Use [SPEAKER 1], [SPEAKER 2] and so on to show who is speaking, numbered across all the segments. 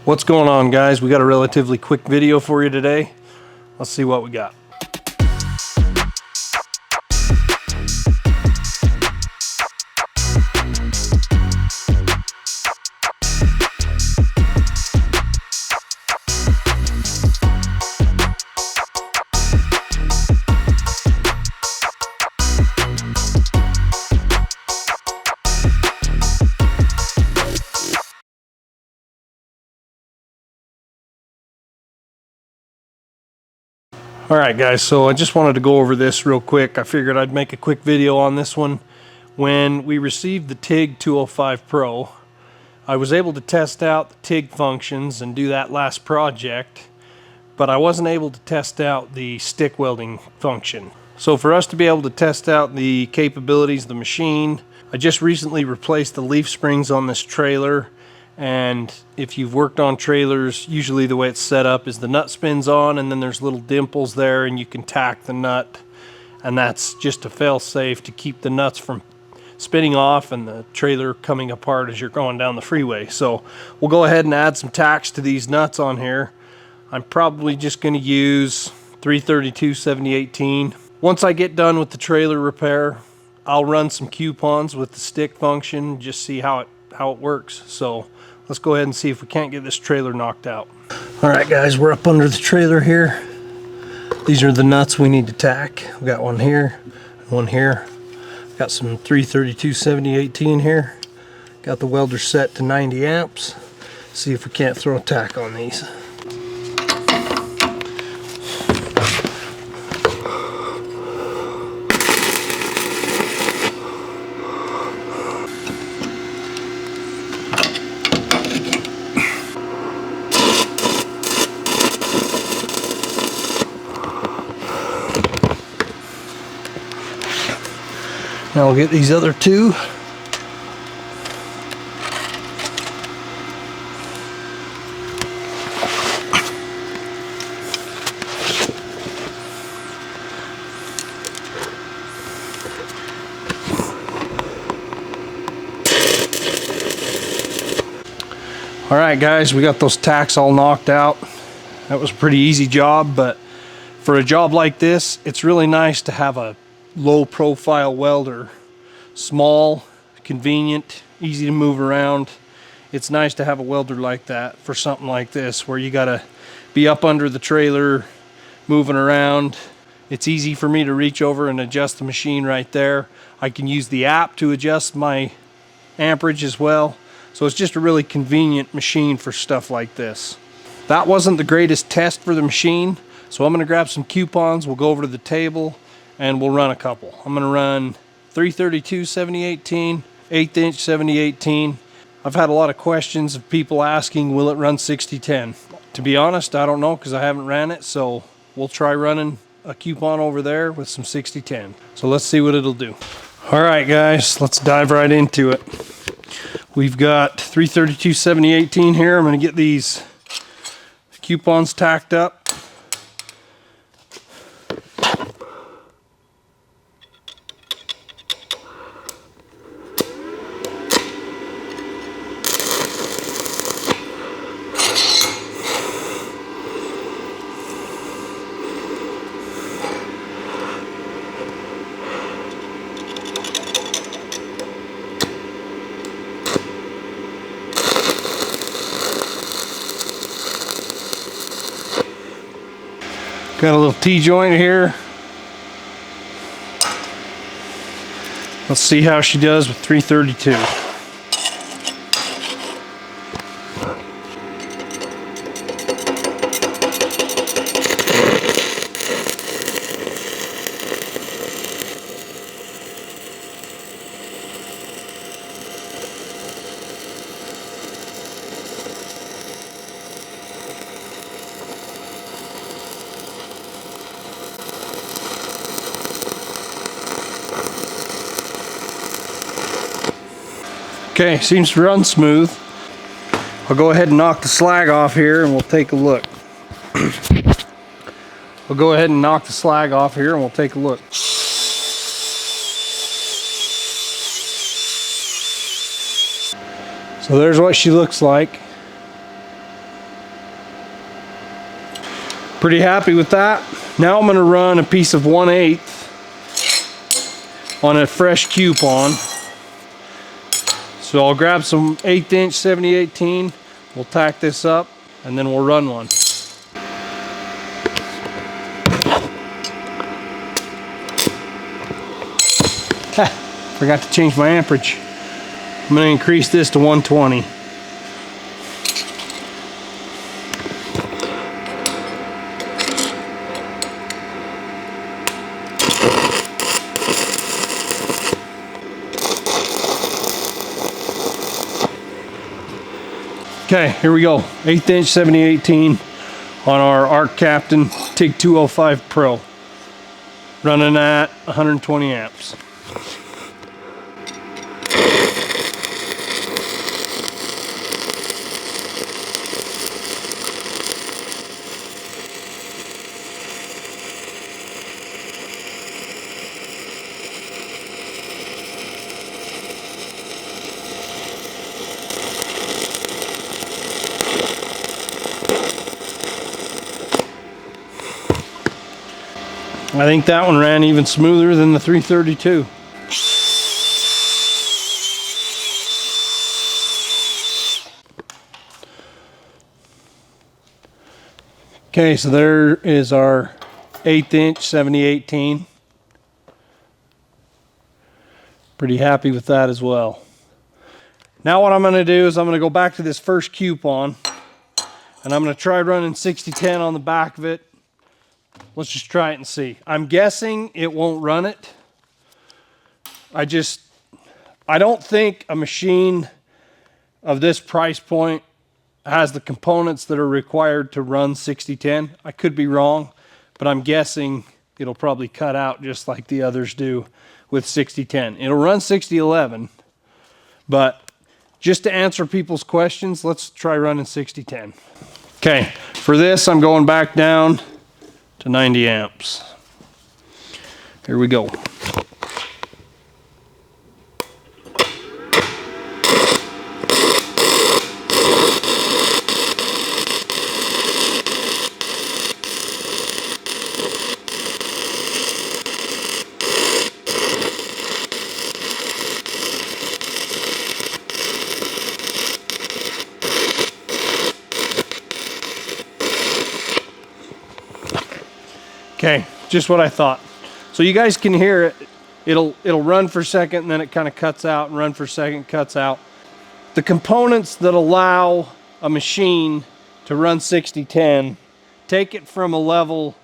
[SPEAKER 1] What's going on, guys? We got a relatively quick video for you today. Let's see what we got. Alright guys, so I just wanted to go over this real quick. I figured I'd make a quick video on this one. When we received the TIG 205 Pro, I was able to test out the TIG functions and do that last project, but I wasn't able to test out the stick welding function. So for us to be able to test out the capabilities of the machine, I just recently replaced the leaf springs on this trailer. And if you've worked on trailers, usually the way it's set up is the nut spins on and then there's little dimples there and you can tack the nut, and that's just a fail safe to keep the nuts from spinning off and the trailer coming apart as you're going down the freeway. So we'll go ahead and add some tacks to these nuts on here. I'm probably just going to use 332 7018. Once I get done with the trailer repair, I'll run some coupons with the stick function, just see how it works. So let's go ahead and see if we can't get this trailer knocked out. Alright guys, we're up under the trailer here. These are the nuts we need to tack. We got one here and one here. Got some 332 7018 here. Got the welder set to 90 amps. See if we can't throw a tack on these. Now we'll get these other two. Alright guys, we got those tacks all knocked out. That was a pretty easy job, but for a job like this, it's really nice to have a low profile welder. Small, convenient, easy to move around. It's nice to have a welder like that for something like this where you gotta be up under the trailer moving around. It's easy for me to reach over and adjust the machine right there. I can use the app to adjust my amperage as well. So it's just a really convenient machine for stuff like this. That wasn't the greatest test for the machine, so I'm gonna grab some coupons, we'll go over to the table and we'll run a couple. I'm going to run 332 7018, 1/8 inch 7018. I've had a lot of questions of people asking, will it run 6010? To be honest, I don't know because I haven't ran it, so we'll try running a coupon over there with some 6010. So let's see what it'll do. Alright guys, let's dive right into it. We've got 332 7018 here. I'm going to get these coupons tacked up. Got a little T-joint here. Let's see how she does with 332. Okay, seems to run smooth. I'll go ahead and knock the slag off here and we'll take a look. We'll go ahead and knock the slag off here and we'll take a look. So there's what she looks like. Pretty happy with that. Now I'm going to run a piece of 1/8 on a fresh coupon. So I'll grab some 1/8 inch 7018. We'll tack this up and then we'll run one. Forgot to change my amperage. I'm going to increase this to 120. Okay, here we go. 1/8 inch 7018 on our Arccaptain TIG 205 Pro. Running at 120 amps. I think that one ran even smoother than the 332. Okay, so there is our 1/8 inch 7018. Pretty happy with that as well. Now what I'm going to do is I'm going to go back to this first coupon and I'm going to try running 6010 on the back of it. Let's just try it and see. I'm guessing it won't run it. I don't think a machine of this price point has the components that are required to run 6010. I could be wrong, but I'm guessing it'll probably cut out just like the others do with 6010. It'll run 6011, but just to answer people's questions, let's try running 6010. Okay, for this I'm going back down to 90 amps. Here we go. Okay, just what I thought. So you guys can hear it. It'll run for a second and then it kind of cuts out and run for a second, cuts out. The components that allow a machine to run 6010 take it from a level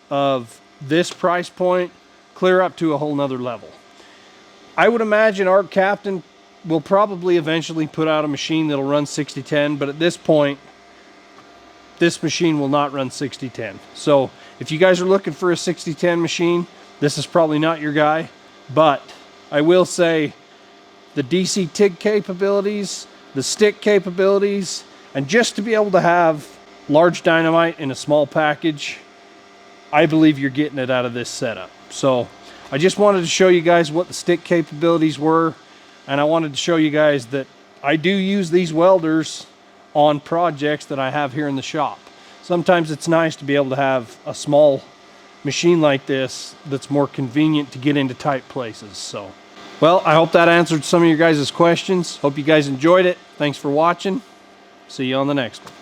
[SPEAKER 1] of this price point clear up to a whole nother level. I would imagine Arccaptain will probably eventually put out a machine that'll run 6010, but at this point, this machine will not run 6010. So if you guys are looking for a 6010 machine, this is probably not your guy, but I will say the DC TIG capabilities, the stick capabilities, and just to be able to have large dynamite in a small package, I believe you're getting it out of this setup. So I just wanted to show you guys what the stick capabilities were, and I wanted to show you guys that I do use these welders on projects that I have here in the shop. Sometimes it's nice to be able to have a small machine like this that's more convenient to get into tight places. So, well, I hope that answered some of your guys' questions. Hope you guys enjoyed it. Thanks for watching. See you on the next one.